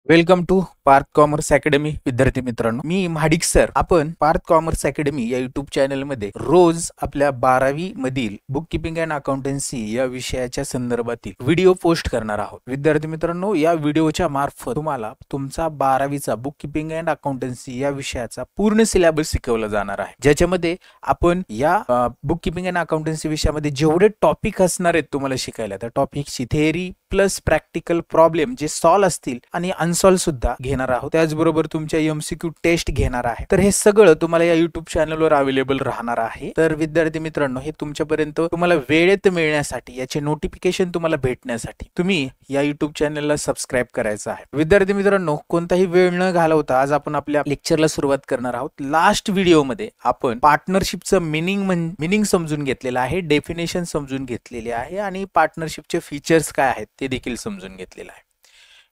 Welcome to Parth commerce academy. विद्यार्थी मित्रांनो, मी महाडिक सर. आपण पार्थ कॉमर्स अकॅडमी या युट्यूब चॅनलमध्ये रोज आपल्या 12वी मधील बुक किपिंग अँड अकाउंटन्सी या विषयाच्या संदर्भातील व्हिडिओ पोस्ट करणार आहोत. विद्यार्थी मित्रांनो, या व्हिडिओच्या मार्फत तुम्हाला तुमचा 12वीचा बुक किपिंग अँड अकाउंटन्सी या विषयाचा पूर्ण सिलेबस शिकवला जाणार आहे, ज्याच्यामध्ये आपण या बुक किपिंग अँड अकाउंटन्सी विषयामध्ये जेवढे टॉपिक असणार आहेत तुम्हाला शिकायला, त्या टॉपिकची थेअरी प्लस प्रॅक्टिकल प्रॉब्लेम जे सॉल्व असतील आणि अनसॉल्व सुद्धा घेणार आहोत. त्याचबरोबर तुमच्या एमसीक्यू टेस्ट घेणार आहे. तर हे सगळं तुम्हाला या युट्यूब चॅनलवर अवेलेबल राहणार आहे. तर विद्यार्थी मित्रांनो, हे तुमच्यापर्यंत तुम्हाला वेळेत मिळण्यासाठी, याचे नोटिफिकेशन तुम्हाला भेटण्यासाठी तुम्ही या युट्यूब चॅनलला सबस्क्राईब करायचं आहे. विद्यार्थी मित्रांनो, कोणताही वेळ न घालवता आज आपण आपल्या लेक्चरला सुरुवात करणार आहोत. लास्ट व्हिडिओमध्ये आपण पार्टनरशिपचं मिनिंग समजून घेतलेलं आहे, डेफिनेशन समजून घेतलेली आहे आणि पार्टनरशिपचे फीचर्स काय आहेत ते देखील समजून घेतलेलं आहे.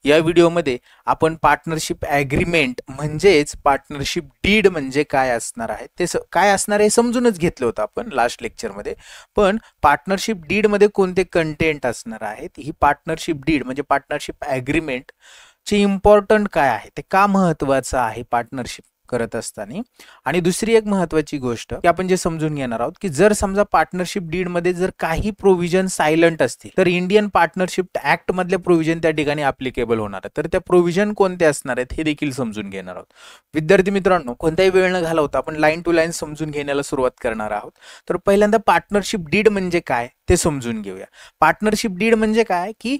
या व्हिडिओमध्ये आपण पार्टनरशिप ॲग्रीमेंट म्हणजेच पार्टनरशिप डीड म्हणजे काय असणार आहे, ते काय असणार आहे समजूनच घेतलं होतं आपण लास्ट लेक्चरमध्ये. पण पार्टनरशिप डीड मध्ये कोणते कंटेंट असणार आहेत, ही पार्टनरशिप डीड म्हणजे पार्टनरशिप ॲग्रीमेंट चे इम्पॉर्टंट काय आहे, ते का महत्वाचं आहे पार्टनरशिप करत असताना. आणि दुसरी एक महत्वाची गोष्ट की आपण जे समजून घेणार आहोत की जर समजा पार्टनरशिप डीड मध्ये जर काही प्रोव्हिजन सायलेंट असतील तर इंडियन पार्टनरशिप ऍक्ट मधले प्रोव्हिजन त्या ठिकाणी ऍप्लिकेबल होणार आहे. तर त्या प्रोव्हिजन कोणते असणार आहेत हे देखील समजून घेणार आहोत. विद्यार्थी मित्रांनो, कोणताही वेळ न घालवता आपण लाईन टू लाईन समजून घेण्याला सुरुवात करणार आहोत. तर पहिल्यांदा पार्टनरशिप डीड म्हणजे काय ते समजून घेऊया. पार्टनरशिप डीड म्हणजे काय की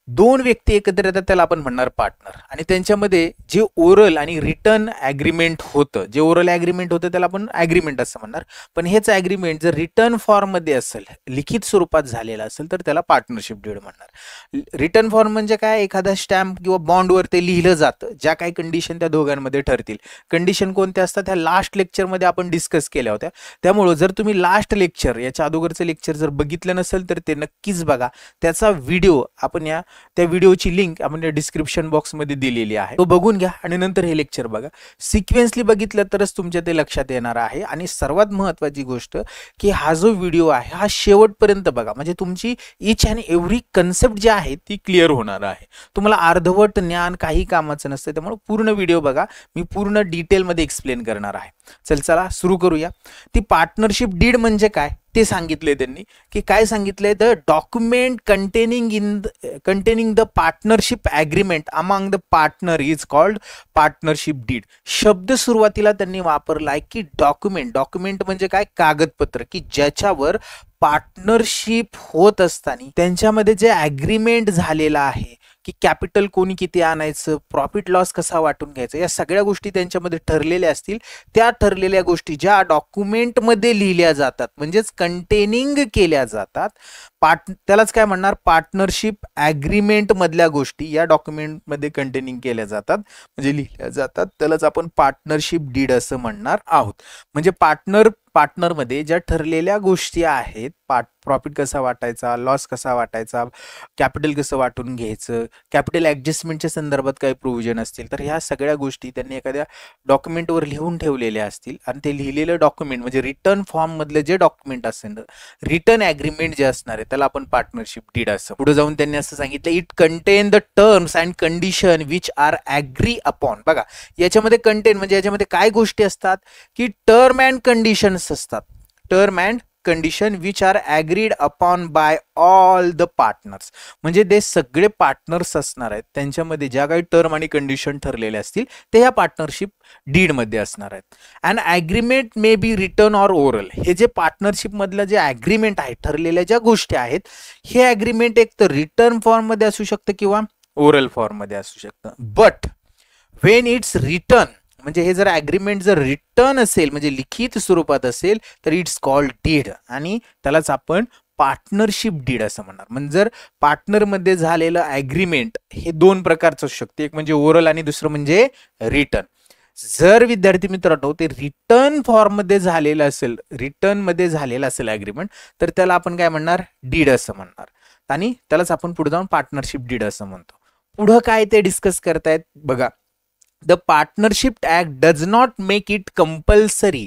दोन व्यक्ती एकत्र येतात, त्याला आपण म्हणणार पार्टनर. आणि त्यांच्यामध्ये जे ओरल आणि रिटर्न ॲग्रीमेंट होतं, जे ओरल ॲग्रीमेंट होतं त्याला आपण ॲग्रीमेंट असं म्हणणार. पण हेच ॲग्रीमेंट जर रिटर्न फॉर्म मध्ये असेल, लिखित स्वरूपात झालेलं असेल, तर त्याला पार्टनरशिप डीड म्हणणार. रिटर्न फॉर्म म्हणजे काय, एखादा स्टॅम्प किंवा बॉन्डवर ते लिहिलं जातं, ज्या काही कंडिशन त्या दोघांमध्ये ठरतील. कंडिशन कोणत्या असतात ह्या लास्ट लेक्चरमध्ये आपण डिस्कस केल्या होत्या. त्यामुळे जर तुम्ही लास्ट लेक्चर, याच्या अगोदरचं लेक्चर जर बघितलं नसेल तर ते नक्कीच बघा. त्याचा व्हिडिओ आपण त्या व्हिडिओची लिंक आपण डिस्क्रिप्शन बॉक्स मध्ये दिलेली आहे, तो बघून घ्या आणि नंतर हे लेक्चर बघा. सिक्वेन्सली बघितलं तरच तुमच्या ते लक्षात येणार आहे. आणि सर्वात महत्वाची गोष्ट की हा जो व्हिडिओ आहे हा शेवटपर्यंत बघा, म्हणजे तुमची इच अँड एव्हरी कन्सेप्ट जी आहे ती क्लिअर होणार आहे. तुम्हाला अर्धवट ज्ञान काही कामाचं नसतं, त्यामुळे पूर्ण व्हिडिओ बघा, मी पूर्ण डिटेलमध्ये एक्सप्लेन करणार आहे. चला सुरू करूया. ती पार्टनरशिप डीड म्हणजे काय ते सांगितले त्यांनी, की काय सांगितलंय, the document containing the partnership agreement among the partner is called partnership deed. शब्द सुरुवातीला त्यांनी वापरलाय की डॉक्युमेंट म्हणजे काय, कागदपत्र, की ज्याच्यावर पार्टनरशिप होत असताना त्यांच्यामध्ये जे ॲग्रीमेंट झालेलं आहे की कॅपिटल कोणी किती आणायचं, प्रॉफिट लॉस कसा वाटून घ्यायचं, या सगळ्या गोष्टी त्यांच्यामध्ये ठरलेल्या असतील. त्या ठरलेल्या गोष्टी ज्या डॉक्युमेंटमध्ये लिहिल्या जातात म्हणजेच कंटेनिंग केल्या जातात, त्यालाच काय म्हणणार, पार्टनरशिप ॲग्रीमेंट मधल्या गोष्टी या डॉक्युमेंटमध्ये कंटेनिंग केल्या जातात म्हणजे लिहिल्या जातात, त्यालाच आपण पार्टनरशिप डीड असं म्हणणार आहोत. म्हणजे पार्टनरमध्ये ज्या ठरलेल्या गोष्टी आहेत, प्रॉफिट कसा वाटायचा, लॉस कसा वाटायचा, कॅपिटल कसं वाटून घ्यायचं, कॅपिटल ॲडजस्टमेंटच्या संदर्भात काही प्रोव्हिजन असतील, तर ह्या सगळ्या गोष्टी त्यांनी एखाद्या डॉक्युमेंटवर लिहून ठेवलेल्या असतील. आणि ते लिहिलेलं डॉक्युमेंट म्हणजे रिटर्न फॉर्म मधलं जे डॉक्युमेंट असेल, रिटर्न ॲग्रीमेंट जे असणार आहे त्याला आपण पार्टनरशिप डीड असं. पुढे जाऊन त्यांनी असं सांगितलं, it contain the terms and condition which are agree upon. बघा, याच्यामध्ये कंटेन म्हणजे याच्यामध्ये काय गोष्टी असतात की टर्म अँड कंडिशन्स असतात, term and condition which are agreed upon by all the partners. म्हणजे ते सगळे पार्टनर्स असणार आहेत, त्यांच्यामध्ये ज्या काही टर्म आणि कंडिशन ठरलेले असतील ते या पार्टनरशिप डीड मध्ये असणार आहेत. And agreement may be return or oral. हे जे पार्टनरशिप मधलं जे ॲग्रीमेंट आहे, ठरलेल्या ज्या गोष्टी आहेत, हे ॲग्रीमेंट एक तर रिटर्न फॉर्म मध्ये असू शकतं किंवा ओरल फॉर्म मध्ये असू शकतं. बट व्हेन इट्स रिटर्न, म्हणजे हे जर ॲग्रीमेंट जर रिटर्न असेल म्हणजे लिखित स्वरूपात असेल तर इट्स कॉल्ड डीड आणि त्यालाच आपण पार्टनरशिप डीड असं म्हणणार. म्हणजे जर पार्टनरमध्ये झालेलं ॲग्रीमेंट हे दोन प्रकारचं असू शकते, एक म्हणजे ओरल आणि दुसरं म्हणजे रिटर्न. जर विद्यार्थी मित्रांनो ते रिटर्न फॉर्म मध्ये झालेलं असेल, रिटर्न मध्ये झालेलं असेल ॲग्रीमेंट, तर त्याला आपण काय म्हणणार, डीड असं म्हणणार. आणि त्यालाच आपण पुढे जाऊन पार्टनरशिप डीड असं म्हणतो. पुढं काय ते डिस्कस करतायत बघा. The partnership act does not make it compulsory.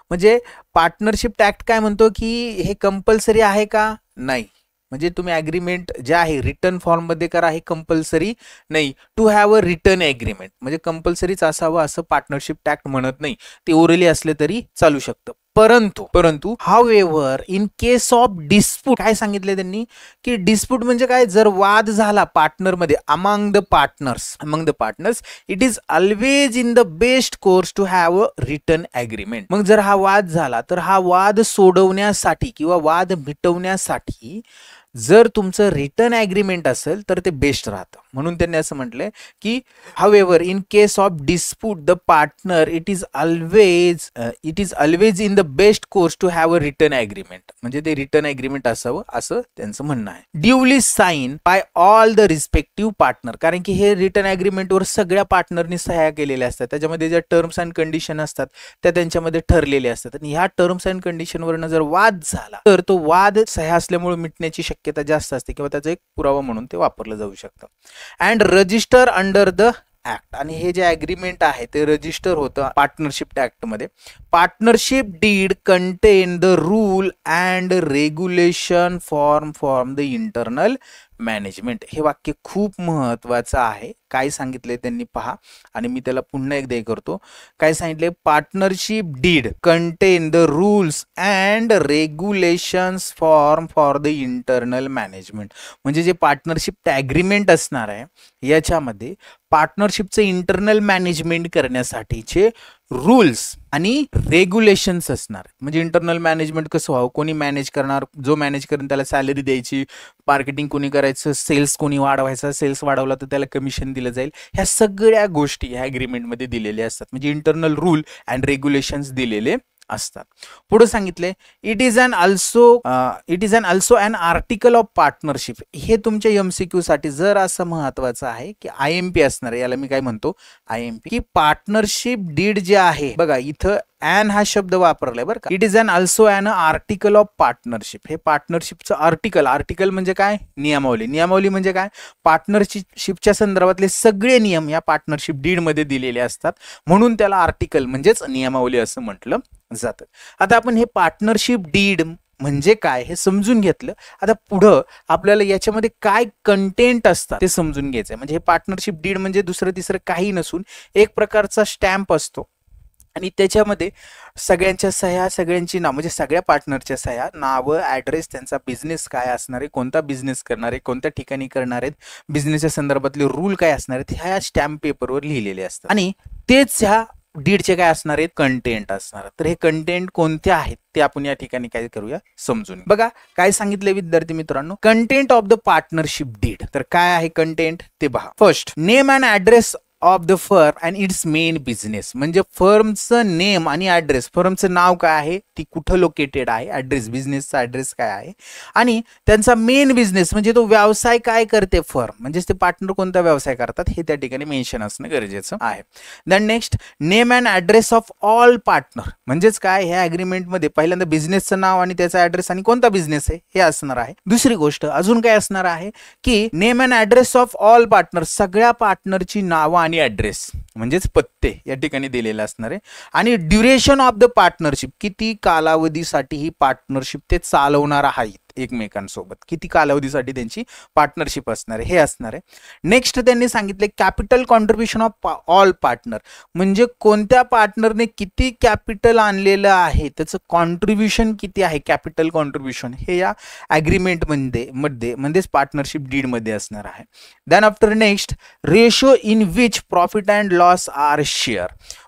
म्हणजे पार्टनरशिप ऍक्ट काय म्हणतो की हे कंपल्सरी आहे का, नाही. म्हणजे तुम्ही ॲग्रीमेंट जे आहे रिटर्न फॉर्ममध्ये करा, हे कंपल्सरी नाही. To have a written agreement म्हणजे कंपल्सरीच असावं असं पार्टनरशिप ॲक्ट म्हणत नाही. ते ओरली असले तरी चालू शकतं. परंतु however in case of dispute, काय सांगितले त्यांनी की डिस्प्यूट म्हणजे काय, जर वाद झाला पार्टनरमध्ये among the partners it is always in the best course to have a written agreement. मग जर हा वाद झाला तर हा वाद सोडवण्यासाठी किंवा वाद मिटवण्यासाठी जर तुमचं रिटर्न ॲग्रीमेंट असेल तर ते बेस्ट राहतं. म्हणून त्यांनी असं म्हटलंय की however in case of dispute the partner it is always in the best course to have a written agreement, म्हणजे ते रिटर्न ॲग्रीमेंट असावं असं त्यांचं म्हणणं आहे. Duly sign by all the respective partner, कारण की हे रिटर्न ॲग्रीमेंटवर सगळ्या पार्टनरनी सह्या केलेल्या असतात. त्याच्यामध्ये ज्या टर्म्स अँड कंडिशन असतात त्या त्यांच्यामध्ये ठरलेल्या असतात. आणि ह्या टर्म्स अँड कंडिशनवरनं जर वाद झाला तर तो वाद सह्या असल्यामुळे मिटण्याची शक्यता जास्त असते किंवा त्याचा एक पुरावा म्हणून ते वापरलं जाऊ शकतं. And register under the act, आणि हे जे ॲग्रीमेंट आहे ते रजिस्टर होतं पार्टनरशिप ऍक्ट मध्ये. Partnership deed contain the rule and regulation form the internal management. हे वाक्य खूप महत्वाचं आहे. काय सांगितले त्यांनी पहा, आणि मी त्याला पुन्हा एकदा हे करतो. काय सांगितले, partnership deed contain the rules and regulations for the internal management. म्हणजे जे पार्टनरशिप ॲग्रीमेंट असणार आहे याच्यामध्ये पार्टनरशिपचं इंटरनल मॅनेजमेंट करण्यासाठीचे रूल्स आणि रेग्युलेशन्स असणार. म्हणजे इंटरनल मॅनेजमेंट कसं व्हावं, कोणी मॅनेज करणार, जो मॅनेज करून त्याला सॅलरी द्यायची, मार्केटिंग कोणी करायचं, सेल्स कोणी वाढवायचा, सेल्स वाढवला तर त्याला कमिशन दिलं जाईल. ह्या सगळ्या गोष्टी ह्या ॲग्रीमेंटमध्ये दिलेल्या असतात. म्हणजे इंटरनल रूल अँड रेग्युलेशन्स दिलेले असतात. पुढे सांगितले it is an also an article of partnership. हे तुमच्या एमसीक्यू साठी जर असं महत्वाचं आहे की IMP असणार आहे. याला मी काय म्हणतो IMP, की पार्टनरशिप डीड जे आहे बघा इथं अॅन हा शब्द वापरलाय बरं का. It is an also an article of partnership. हे पार्टनरशिपचं आर्टिकल म्हणजे काय, नियमावली म्हणजे काय, पार्टनरशिपच्या संदर्भातले सगळे नियम या पार्टनरशिप डीड मध्ये दिलेले असतात. म्हणून त्याला आर्टिकल म्हणजेच नियमावली असं म्हटलं जातं. आता आपण हे पार्टनरशिप डीड म्हणजे काय हे समजून घेतलं. आता पुढं आपल्याला याच्यामध्ये काय कंटेंट असतात ते समजून घ्यायचंय. म्हणजे हे पार्टनरशिप डीड म्हणजे दुसरं तिसरं काही नसून एक प्रकारचा स्टॅम्प असतो आणि त्याच्यामध्ये सगळ्यांच्या सह्या, सगळ्यांची नाव, म्हणजे सगळ्या पार्टनरच्या सह्या, नावं, ॲड्रेस, त्यांचा बिझनेस काय असणार आहे, कोणता बिझनेस करणार आहे, कोणत्या ठिकाणी करणार आहेत, बिझनेसच्या संदर्भातले रूल काय असणार आहेत, ह्या स्टॅम्प पेपरवर लिहिलेले असतात. आणि तेच ह्या डीडचे काय असणार आहेत, कंटेंट असणार. तर हे कंटेंट कोणते आहेत ते आपण या ठिकाणी काय करूया, समजून. बघा काय सांगितले विद्यार्थी मित्रांनो, content of the partnership deed. तर काय आहे कंटेंट ते पहा. First, name and address of the firm and its main business. म्हणजे फर्मचं नेम आणि ॲड्रेस, फर्मचं नाव काय आहे, ती कुठं लोकेटेड आहे, ॲड्रेस, बिझनेसचा ॲड्रेस काय आहे, आणि त्यांचा मेन बिझनेस म्हणजे तो व्यवसाय काय करते फर्म, म्हणजेच ते पार्टनर कोणता व्यवसाय करतात हे त्या ठिकाणी मेन्शन असणं गरजेचं आहे. Then next, name and address of all partner. म्हणजेच काय, ह्या ॲग्रीमेंटमध्ये पहिल्यांदा बिझनेसचं नाव आणि त्याचा ॲड्रेस आणि कोणता बिझनेस आहे हे असणार आहे. दुसरी गोष्ट अजून काय असणार आहे की name and address of all partner, सगळ्या पार्टनरची नावं आणि ॲड्रेस म्हणजेच पत्ते या ठिकाणी दिलेले असणार आहे. आणि ड्युरेशन ऑफ द पार्टनरशिप, किती कालावधीसाठी ही पार्टनरशिप ते चालवणार आहेत एकमेकांसोबत, किती कालावधीसाठी त्यांची पार्टनरशिप असणार आहे हे असणार आहे. नेक्स्ट त्यांनी सांगितले capital contribution of all partner. म्हणजे कोणत्या पार्टनरने किती कॅपिटल आणलेलं आहे, त्याचं कॉन्ट्रीब्युशन किती आहे, कॅपिटल कॉन्ट्रीब्युशन हे या ॲग्रीमेंट म्हणजेच पार्टनरशिप डीड मध्ये असणार आहे. Then after next, ratio in which profit and loss are share.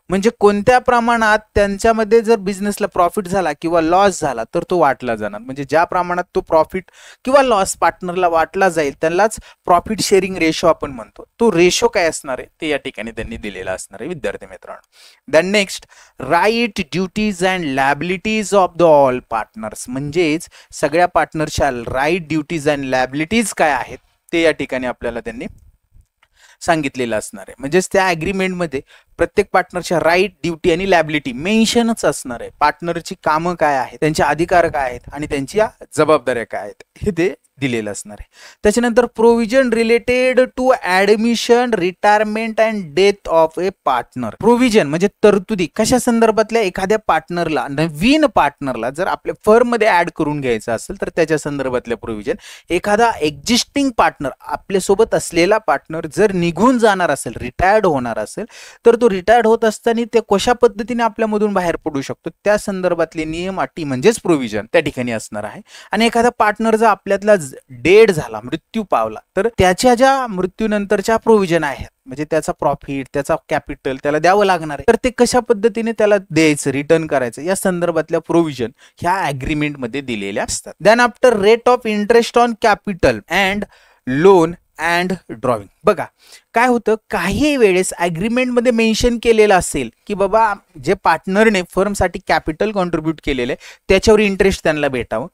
म्हणजे कोणत्या प्रमाणात त्यांच्यामध्ये जर बिझनेसला प्रॉफिट झाला किंवा लॉस झाला तर तो वाटला जाणार. म्हणजे ज्या प्रमाणात तो प्रॉफिट किंवा लॉस पार्टनरला वाटला जाईल त्यालाच प्रॉफिट शेअरिंग रेशो आपण म्हणतो. तो रेशो काय असणार आहे ते या ठिकाणी त्यांनी दिलेला असणार आहे विद्यार्थी मित्रांनो. Then next, right, duties and liabilities of the all partners. म्हणजेच सगळ्या पार्टनरच्या राईट, ड्युटीज अँड लॅबिलिटीज काय आहेत ते या ठिकाणी आपल्याला त्यांनी सांगितलेलं असणार आहे. म्हणजेच त्या ॲग्रीमेंटमध्ये प्रत्येक पार्टनरच्या राईट, ड्युटी आणि लॅबिलिटी मेन्शनच असणार आहे. पार्टनरची कामं काय आहेत, त्यांचे अधिकार काय आहेत आणि त्यांच्या जबाबदाऱ्या काय आहेत हे ते दिलेलं असणार आहे. त्याच्यानंतर provision related to admission, retirement and death of a partner. Provision म्हणजे तरतुदी कशा संदर्भातल्या, एखाद्या पार्टनरला, नवीन पार्टनरला जर आपल्या फर्म मध्ये ऍड करून घ्यायचं असेल तर त्याच्या संदर्भातल्या प्रोव्हिजन. एखादा एक्झिस्टिंग पार्टनर, आपल्यासोबत असलेला पार्टनर जर निघून जाणार असेल, रिटायर्ड होणार असेल, तर तो रिटायर्ड होत असताना ते कशा पद्धतीने आपल्यामधून बाहेर पडू शकतो त्या संदर्भातले नियम, अटी म्हणजेच प्रोव्हिजन त्या ठिकाणी असणार आहे. आणि एखादा पार्टनर जर आपल्यातला डेड झाला, मृत्यू पावला, तर त्याच्या ज्या मृत्यूनंतरच्या प्रोव्हिजन आहेत, म्हणजे त्याचा प्रॉफिट, त्याचा कॅपिटल त्याला द्यावं लागणार आहे, तर ते कशा पद्धतीने त्याला द्यायचं, रिटर्न करायचं, या संदर्भातल्या प्रोव्हिजन ह्या अग्रीमेंट मध्ये दिलेल्या असतात. Then after rate of interest on capital and loan and drawing. बघा काय होतं, काही वेळेस अग्रीमेंट मध्ये मेन्शन केलेलं असेल की बाबा जे पार्टनरने फर्मसाठी कॅपिटल कॉन्ट्रीब्यूट केलेले त्याच्यावर इंटरेस्ट त्यांना भेटावं.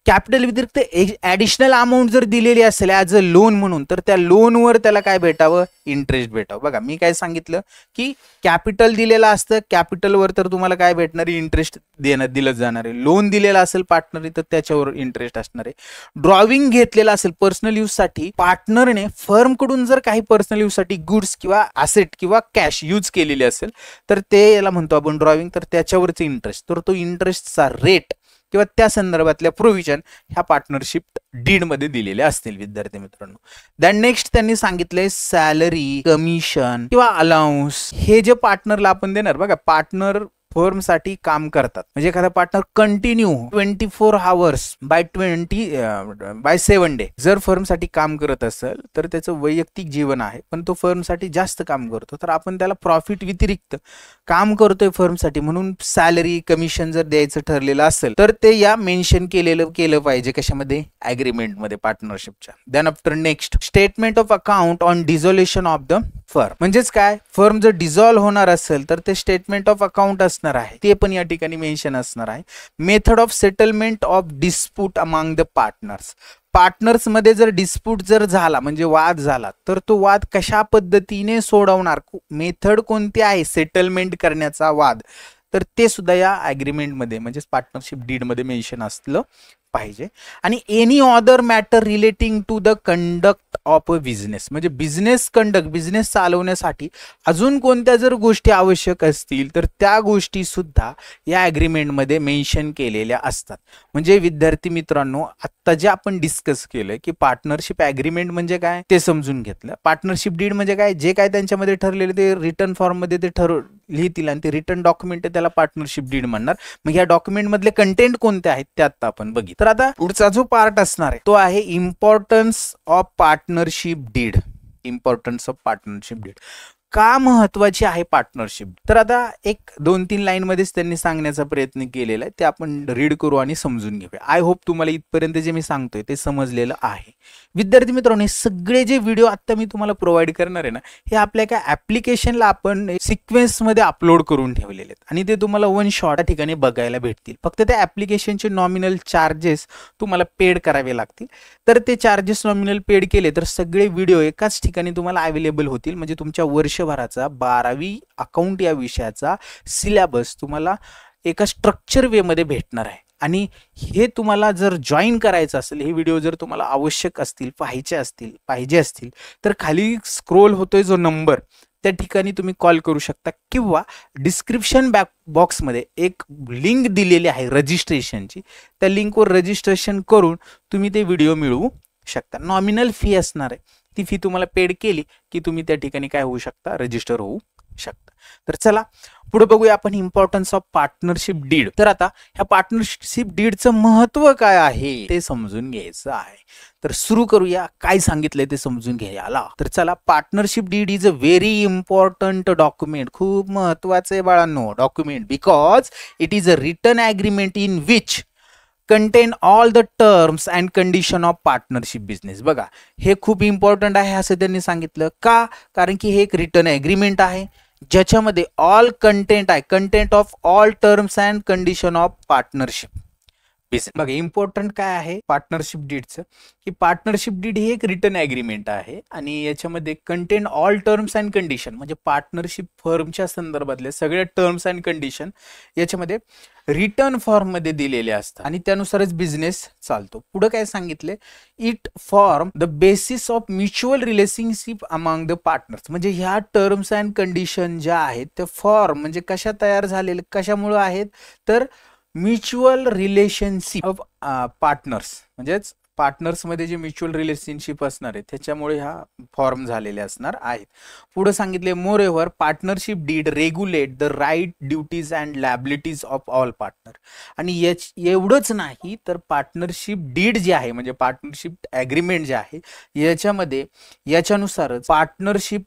कॅपिटल व्यतिरिक्त ऍडिशनल अमाऊंट जर दिलेली असेल ॲज अ लोन म्हणून, तर त्या लोनवर त्याला काय भेटावं, इंटरेस्ट भेटावं. बघा मी काय सांगितलं की कॅपिटल दिलेलं असतं, कॅपिटलवर तर तुम्हाला काय भेटणार आहे, इंटरेस्ट दिलं जाणार आहे. लोन दिलेला असेल पार्टनरने तर त्याच्यावर इंटरेस्ट असणार आहे. ड्रॉविंग घेतलेला असेल पर्सनल यूज साठी, पार्टनरने फर्म कडून जर काही पर्सनल यूज साठी गुड्स किंवा असेट किंवा कॅश यूज केलेली असेल तर ते याला म्हणतो आपण ड्रॉविंग, तर त्याच्यावरचे इंटरेस्ट, तर तो इंटरेस्टचा रेट किंवा त्या संदर्भातल्या प्रोव्हिजन ह्या पार्टनरशिप डीड मध्ये दिलेल्या असतील विद्यार्थी मित्रांनो. दॅन नेक्स्ट त्यांनी सांगितलंय सॅलरी, कमिशन किंवा अलाउन्स. हे जे पार्टनरला आपण देणार, बघा पार्टनर फर्म साठी काम करतात, म्हणजे एखादा partner continue 24 hours bye 7 day जर फर्म साठी काम करत असेल तर त्याचं वैयक्तिक जीवन आहे, पण तो फर्म साठी जास्त काम करतो, तर आपण त्याला प्रॉफिट व्यतिरिक्त काम करतोय फर्म साठी म्हणून सॅलरी, कमिशन जर द्यायचं ठरलेलं असेल तर ते या मेन्शन केलं पाहिजे कशामध्ये, अग्रीमेंट मध्ये, पार्टनरशिपच्या. Then after next statement of account on dissolution of the firm. म्हणजेच काय, फर्म जर डिझॉल्व्ह होणार असेल तर ते स्टेटमेंट ऑफ अकाउंट असणार आहे, ते पण या ठिकाणी मेन्शन असणार आहे. Method of settlement of dispute among the partners. Partners मध्ये जर डिस्प्यूट जर झाला, म्हणजे वाद झाला, तर तो वाद कशा पद्धतीने सोडवणार, मेथड कोणती आहे सेटलमेंट करण्याचा वाद, तर ते सुद्धा या अग्रीमेंट मध्ये म्हणजेच पार्टनरशिप डीड मध्ये मेन्शन असलं पाहिजे. आणि any other matter relating to the conduct of a business, म्हणजे बिझनेस कंडक्ट, बिझनेस चालवण्यासाठी अजून कोणत्या जर गोष्टी आवश्यक असतील तर त्या गोष्टी सुद्धा या अग्रीमेंट मध्ये मेन्शन केलेल्या असतात. म्हणजे विद्यार्थी मित्रांनो, आता जे आपण डिस्कस केलं की पार्टनरशिप अग्रीमेंट म्हणजे काय ते समजून घेतलं. पार्टनरशिप डीड म्हणजे काय, जे काय त्यांच्यामध्ये ठरलेले ते रिटर्न फॉर्म मध्ये ते लिहितील आणि ते रिटर्न डॉक्युमेंट त्याला पार्टनरशिप डीड म्हणणार. मग या डॉक्युमेंट मधले कंटेंट कोणते आहेत ते आता आपण बघितलं. तर आता पुढचा जो पार्ट असणार आहे तो आहे importance of partnership deed. Importance of partnership deed का महत्वाची आहे पार्टनरशिप. तर आता एक 2-3 लाईन मध्येच त्यांनी सांगण्याचा प्रयत्न केलेला आहे, ते आपण रीड करू आणि समजून घेऊया. आय होप तुम्हाला इथपर्यंत जे मी सांगतोय ते समजलेलं आहे. विद्यार्थी मित्रांनो, सगळे जे व्हिडिओ आता मी तुम्हाला प्रोव्हाइड करणार आहे ना, हे आपल्या एका ऍप्लिकेशनला आपण सिक्वेन्स मध्ये अपलोड करून ठेवलेले आहेत आणि ते तुम्हाला वन शॉट ठिकाणी बघायला भेटतील. फक्त त्या ऍप्लिकेशनचे नॉमिनल चार्जेस तुम्हाला पेड करावे लागतील. तर ते चार्जेस नॉमिनल पेड केले तर सगळे व्हिडिओ एकाच ठिकाणी तुम्हाला अवेलेबल होतील. म्हणजे तुमच्या वर्षभराचा 12वी अकाउंट या विषयाचा सिलेबस तुम्हाला एका स्ट्रक्चर वे मध्ये भेटणार आहे. आणि हे तुम्हाला जर जॉईन करायचं असेल, हे व्हिडिओ जर तुम्हाला आवश्यक असतील, पाहिजे असतील तर खाली स्क्रोल होतोय जो नंबर, त्या ठिकाणी तुम्ही कॉल करू शकता किंवा डिस्क्रिप्शन बॉक्समध्ये एक लिंक दिलेली आहे रजिस्ट्रेशनची, त्या लिंकवर रजिस्ट्रेशन करून तुम्ही ते व्हिडिओ मिळवू शकता. नॉमिनल फी असणार आहे, ती फी तुम्हाला पेड केली की तुम्ही त्या ठिकाणी काय होऊ शकता, रजिस्टर होऊ शकता. तर चला पुढे बघूया आपण इम्पॉर्टन्स ऑफ पार्टनरशिप डीड. तर आता ह्या पार्टनरशिप डीडचं महत्व काय आहे ते समजून घ्यायचं आहे. तर सुरू करूया, काय सांगितलंय ते समजून घ्यायला. तर चला, partnership deed is a very important document. खूप महत्वाचं आहे बाळांनो document, because it is a written agreement in which contain all the terms and condition of partnership business. बघा हे खूप इम्पॉर्टंट आहे असं त्यांनी सांगितलं. का? कारण की हे एक रिटन ॲग्रीमेंट आहे ज्याच्यामध्ये ऑल कंटेंट आहे, content of all terms and condition of partnership business. बघा इम्पॉर्टंट काय आहे पार्टनरशिप डीडचं, की पार्टनरशिप डीड ही एक रिटर्न ॲग्रीमेंट आहे आणि याच्यामध्ये content all terms and condition, म्हणजे पार्टनरशिप फर्मच्या संदर्भातले सगळे टर्म्स अँड कंडिशन याच्यामध्ये रिटर्न फॉर्ममध्ये दिलेले असतात आणि त्यानुसारच बिझनेस चालतो. पुढे काय सांगितले, it form the basis of mutual relationship among the partners, म्हणजे ह्या टर्म्स अँड कंडिशन ज्या आहेत त्या फॉर्म म्हणजे कशा तयार झालेल्या, कशामुळे आहेत तर म्युच्युअल रिलेशनशिप ऑफ पार्टनर्स, म्हणजेच पार्टनर्समध्ये जे म्युच्युअल रिलेशनशिप असणार आहे त्याच्यामुळे हा फॉर्म झालेले असणार आहेत. पुढे सांगितले moreover partnership deed regulate the right duties and liabilities of all partner. आणि एवढंच नाही तर पार्टनरशिप डीड जे आहे म्हणजे पार्टनरशिप ॲग्रीमेंट जे आहे याच्यामध्ये याच्यानुसारच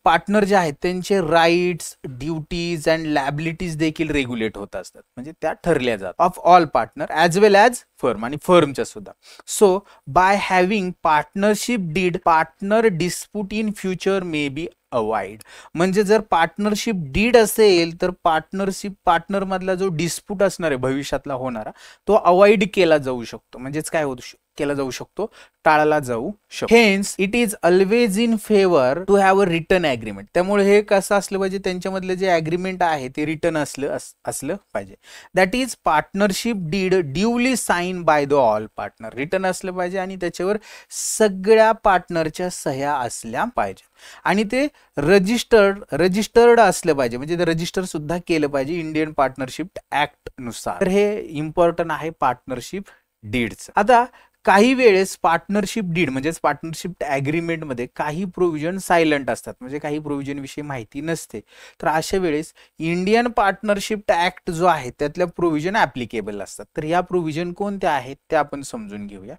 पार्टनर जे आहेत त्यांचे राईट्स, ड्युटीज अँड लॅबिलिटीज देखील रेग्युलेट होत असतात, म्हणजे त्या ठरल्या जातात of all partner as well as firm आणि फर्मच्या सुद्धा. So by having partnership deed partner dispute in future may be avoid. म्हणजे जर पार्टनरशिप डीड असेल तर पार्टनर मधला जो डिस्प्यूट असणार आहे भविष्यातला होणारा तो अवॉइड केला जाऊ शकतो, म्हणजेच काय होऊ केला जाऊ शकतो, टाळला जाऊ शकतो. Hence it is always in favour to have a written agreement. त्यामुळे हे कसं असलं पाहिजे, त्यांच्यामधलं जे ॲग्रीमेंट आहे ते रिटर्न असलं पाहिजे. That is partnership deed duly sign by the all partner. Written असलं पाहिजे आणि त्याच्यावर सगळ्या पार्टनरच्या सह्या असल्या पाहिजे आणि ते रजिस्टर्ड असलं पाहिजे, म्हणजे ते रजिस्टर सुद्धा केलं पाहिजे इंडियन पार्टनरशिप ऍक्ट नुसार. तर हे इम्पॉर्टंट आहे पार्टनरशिप डीडचं. आता काही वेळेस पार्टनरशिप डीड म्हणजेच पार्टनरशिप ॲग्रीमेंट मध्ये काही प्रोव्हिजन सायलंट असतात, म्हणजे काही प्रोव्हिजन विषयी माहिती नसते. तर अशा वेळेस इंडियन पार्टनरशिप ऍक्ट जो आहे त्यातल्या प्रोव्हिजन ऍप्लिकेबल असतात. तर या प्रोव्हिजन कोणत्या आहेत त्या आपण समजून घेऊया.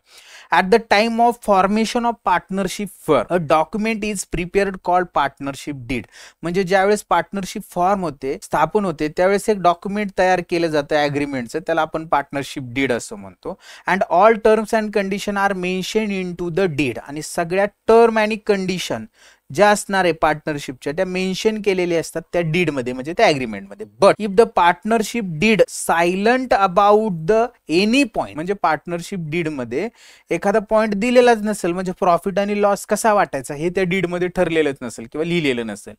At the time of formation of partnership firm a document is prepared called partnership deed. म्हणजे ज्यावेळेस पार्टनरशिप फॉर्म होते, स्थापन होते, त्यावेळेस एक डॉक्युमेंट तयार केलं जातं ॲग्रीमेंटचं, त्याला आपण पार्टनरशिप डीड असं म्हणतो. And all terms and condition are mention in to the deed. आणि सगळ्या टर्म आणि कंडिशन ज्या असणार आहे पार्टनरशिपच्या त्या मेन्शन केलेल्या असतात त्या डीड मध्ये, म्हणजे त्या ॲग्रीमेंट मध्ये. But if the partnership deed silent about the any point, म्हणजे पार्टनरशिप डीड मध्ये एखादा पॉइंट दिलेलाच नसेल, म्हणजे प्रॉफिट आणि लॉस कसा वाटायचा हे त्या डीड मध्ये ठरलेलंच नसेल किंवा लिहिलेलं नसेल,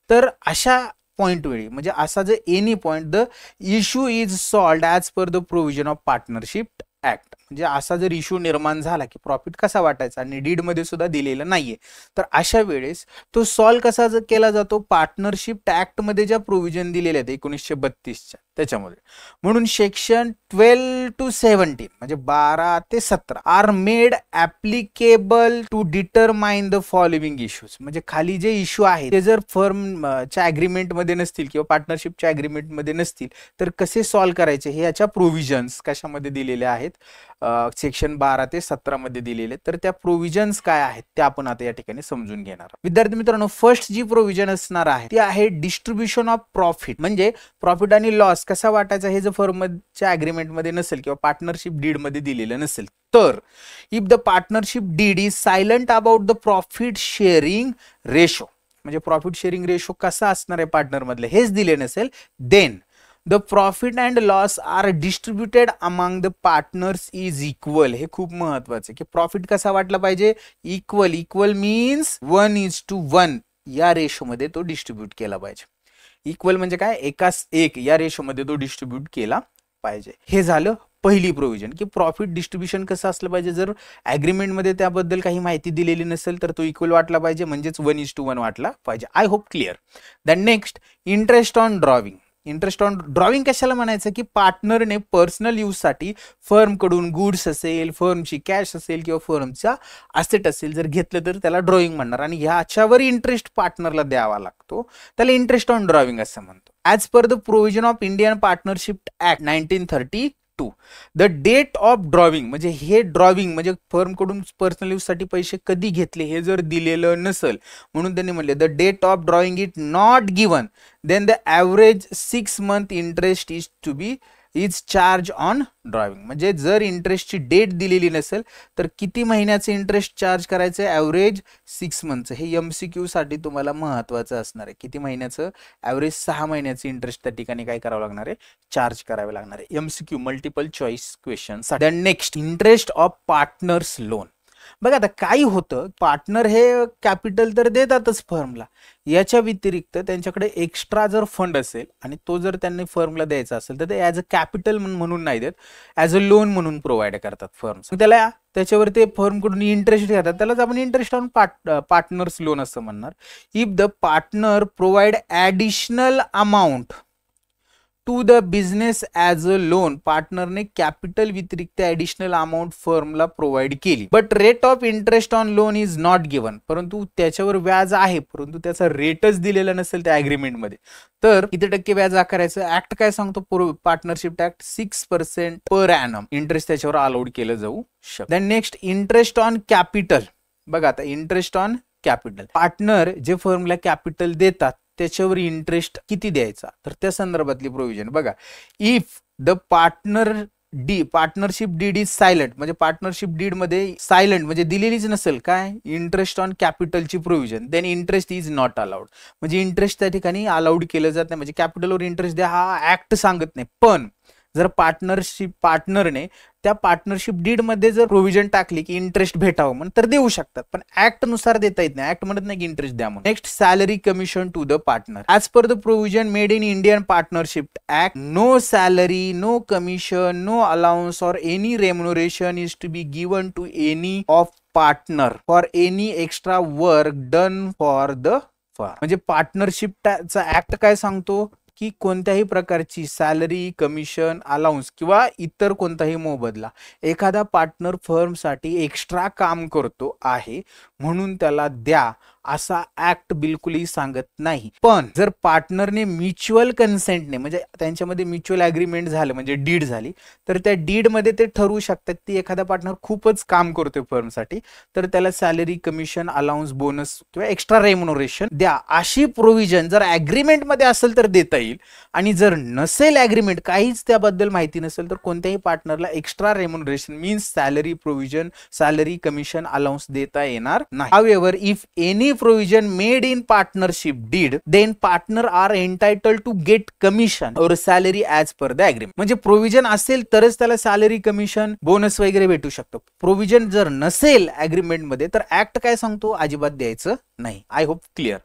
तर अशा पॉइंट वेळी म्हणजे असा जर any point the issue is solved as per the provision of partnership act. म्हणजे असा जर इश्यू निर्माण झाला की प्रॉफिट कसा वाटायचा आणि डीड मध्ये सुद्धा दिलेलं नाहीये, तर अशा वेळेस तो सॉल्व कसा केला जातो, पार्टनरशिप ऍक्ट मध्ये ज्या प्रोव्हिजन दिलेल्या आहेत 1932च्या त्याच्यामध्ये. म्हणून सेक्शन 12 to 17 म्हणजे 12 ते 17 are made applicable to determine the following issues. म्हणजे खाली जे इश्यू आहेत ते जर फर्मच्या ॲग्रीमेंट मध्ये नसतील किंवा पार्टनरशिपच्या ॲग्रीमेंट मध्ये नसतील तर कसे सॉल्व करायचे हे याच्या प्रोव्हिजन्स कशामध्ये दिलेल्या आहेत, सेक्शन 12 ते 17 मध्ये दिलेले. तर त्या प्रोव्हिजन्स काय आहेत त्या आपण आता या ठिकाणी समजून घेणार. विद्यार्थी मित्रांनो, फर्स्ट जी प्रोव्हिजन असणार आहे ती आहे डिस्ट्रीब्युशन ऑफ प्रॉफिट. म्हणजे प्रॉफिट आणि लॉस कसा वाटायचा हे जर फर्मच्या ॲग्रीमेंट मध्ये नसेल किंवा पार्टनरशिप डीड मध्ये दिलेलं नसेल, तर if the partnership deed is silent about the profit sharing ratio, म्हणजे प्रॉफिट शेअरिंग रेशो कसा असणार आहे पार्टनर मधले हेच दिले नसेल, then the profit and loss are distributed among the partners is equal. हे खूप महत्वाचे की प्रॉफिट कसा वाटला पाहिजे, इक्वल मीन्स 1:1 या रेशो मध्ये तो डिस्ट्रीब्यूट केला पाहिजे. इक्वल म्हणजे काय, एकास एक या रेशो मध्ये तो डिस्ट्रीब्यूट केला पाहिजे. हे झालं पहिली प्रोव्हिजन की प्रॉफिट डिस्ट्रीब्युशन कसं असलं पाहिजे, जर ॲग्रीमेंट मध्ये त्याबद्दल काही माहिती दिलेली नसेल तर तो इक्वल वाटला पाहिजे, म्हणजेच 1:1 वाटला पाहिजे. I hope clear. Then next interest on drawing. Interest on drawing कशाला म्हणायचं की पार्टनरने पर्सनल यूज साठी फर्मकडून गुड्स असेल, फर्मची कॅश असेल किंवा फर्मचा असेट असेल जर घेतलं तर त्याला ड्रॉइंग म्हणणार आणि ह्याच्यावर इंटरेस्ट पार्टनरला द्यावा लागतो, त्याला इंटरेस्ट ऑन ड्रॉविंग असं म्हणतो. As per the provision of Indian partnership act 1932 the date of drawing, म्हणजे हे ड्रॉविंग म्हणजे फर्मकडून पर्सनल यूज साठी पैसे कधी घेतले हे जर दिलेलं नसेल, म्हणून त्यांनी म्हणले the date of drawing it not given then the average 6 month interest is to be is charge on drawing. म्हणजे जर इंटरेस्टची डेट दिलेली नसेल तर किती महिन्याचे इंटरेस्ट चार्ज करायचं, ॲव्हरेज 6 मंथचं. हे MCQ साठी तुम्हाला महत्वाचं असणार आहे. किती महिन्याचं, ॲव्हरेज 6 महिन्याचे इंटरेस्ट त्या ठिकाणी काय करावं लागणार आहे, चार्ज करावे लागणार आहे. MCQ multiple choice question. Next, interest of partners loan. बघा आता काय होतं, पार्टनर हे कॅपिटल तर देतातच फर्मला, याच्या व्यतिरिक्त त्यांच्याकडे एक्स्ट्रा जर फंड असेल आणि तो जर त्यांनी फर्मला द्यायचा असेल तर ते ॲज अ कॅपिटल म्हणून नाही देत, ॲज अ लोन म्हणून प्रोव्हाइड करतात फर्म्स. त्याला त्याच्यावर ते फर्मकडून इंटरेस्ट घेतात, त्यालाच आपण इंटरेस्ट ऑन पार्टनर्स लोन असं म्हणणार. If the partner provide additional amount to the business as a loan, पार्टनरने कॅपिटल व्यतिरिक्त ॲडिशनल अमाऊंट फर्मला प्रोव्हाइड केली, but rate of interest on loan is not given, परंतु त्याच्यावर व्याज आहे परंतु त्याचा रेटच दिलेला नसेल त्या ॲग्रीमेंटमध्ये, तर किती टक्के व्याज आकारायचं. ऍक्ट काय सांगतो, partnership act 6% per annum interest त्याच्यावर अलाउड केलं जाऊ शकतं. Then next, interest on capital. बघा आता इंटरेस्ट ऑन कॅपिटल, पार्टनर जे फर्मला कॅपिटल देतात त्याच्यावर इंटरेस्ट किती द्यायचा, तर त्या संदर्भातली प्रोव्हिजन बघा. If the partnership deed is silent, म्हणजे पार्टनरशिप डीड मध्ये सायलेंट म्हणजे दिलेलीच नसेल काय इंटरेस्ट ऑन कॅपिटलची provision, then interest is not allowed. म्हणजे इंटरेस्ट त्या ठिकाणी अलाउड केलं जात नाही, म्हणजे कॅपिटलवर इंटरेस्ट द्या हा ऍक्ट सांगत नाही. पण जर पार्टनरने त्या पार्टनरशिप डीड मध्ये जर प्रोव्हिजन टाकली की इंटरेस्ट भेटावं म्हणून तर देऊ शकतात, पण ऍक्ट नुसार देता येत नाही. ऍक्ट म्हणत नाही की इंटरेस्ट द्या म्हणून. Next, salary commission to the partner. As per the provision made in Indian partnership act, no salary, no commission, no allowance or any remuneration is to be given to any of partner for any extra work done for the firm. म्हणजे पार्टनरशिपचा act काय सांगतो की कोणत्याही प्रकारची salary, commission, allowance किंवा इतर कोणताही मोबदला एखादा पार्टनर फर्मसाठी एक्स्ट्रा काम करतो आहे म्हणून त्याला द्या असा ऍक्ट बिलकुलही सांगत नाही. पण जर पार्टनरने म्युच्युअल कन्सेंटने म्हणजे त्यांच्यामध्ये म्युच्युअल अग्रीमेंट झालं म्हणजे डीड झाली तर त्या डीड मध्ये ते ठरवू शकतात की एखादा पार्टनर खूपच काम करतोय फर्मसाठी तर त्याला सॅलरी, कमिशन, अलाउन्स, बोनस किंवा एक्स्ट्रा रेम्युनरेशन द्या. अशी प्रोव्हिजन जर अग्रीमेंट मध्ये असेल तर देता येईल आणि जर नसेल अग्रीमेंट, काहीच त्याबद्दल माहिती नसेल तर कोणत्याही पार्टनरला extra remuneration means salary provision, salary, commission, allowance देता येणार नाही. However, if any provision made in partnership deed, then partner are entitled to get commission or salary as per the agreement. म्हणजे प्रोव्हिजन असेल तरच त्याला सॅलरी, कमिशन, बोनस वगैरे भेटू शकतो. प्रोव्हिजन जर नसेल अग्रीमेंट मध्ये तर ऍक्ट काय सांगतो, अजिबात द्यायचं नाही. I hope clear.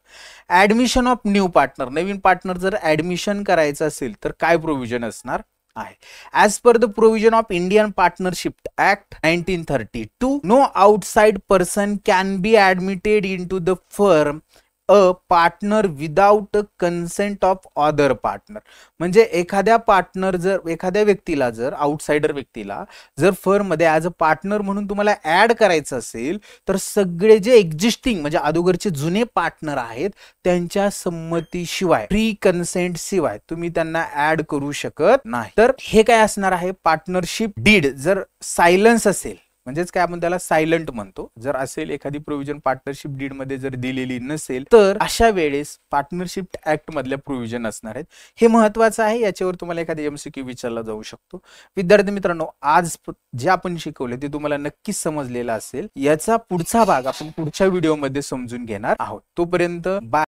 Admission of new partner, नवीन पार्टनर जर ऍडमिशन करायचं असेल तर काय प्रोव्हिजन असणार आहे. As per the provision of Indian partnership act 1932, no outside person can be admitted in to the firm a partner without consent of other partner. म्हणजे एखाद्या व्यक्तीला जर आउटसाइडर व्यक्तीला जर फर्म मध्ये ॲज अ पार्टनर म्हणून तुम्हाला ऍड करायचं असेल तर सगळे जे एक्झिस्टिंग म्हणजे अगोदरचे जुने पार्टनर आहेत त्यांच्या संमतीशिवाय, प्री कन्सेंट शिवाय तुम्ही त्यांना ऍड करू शकत नाही. तर हे काय असणार आहे, पार्टनरशिप डीड जर सायलन्स असेल म्हणजेच काय आपण त्याला सायलंट म्हणतो, जर असेल एखादी प्रोव्हिजन पार्टनरशिप डीड मध्ये जर दिलेली नसेल तर अशा वेळेस पार्टनरशिप ऍक्ट मधल्या प्रोव्हिजन असणार आहेत. हे महत्वाचं आहे, याच्यावर तुम्हाला एखादी MCQ विचारला जाऊ शकतो. विद्यार्थी मित्रांनो, आज जे आपण शिकवले ते तुम्हाला नक्कीच समजलेलं असेल. याचा पुढचा भाग आपण पुढच्या व्हिडिओमध्ये समजून घेणार आहोत. तोपर्यंत बाय.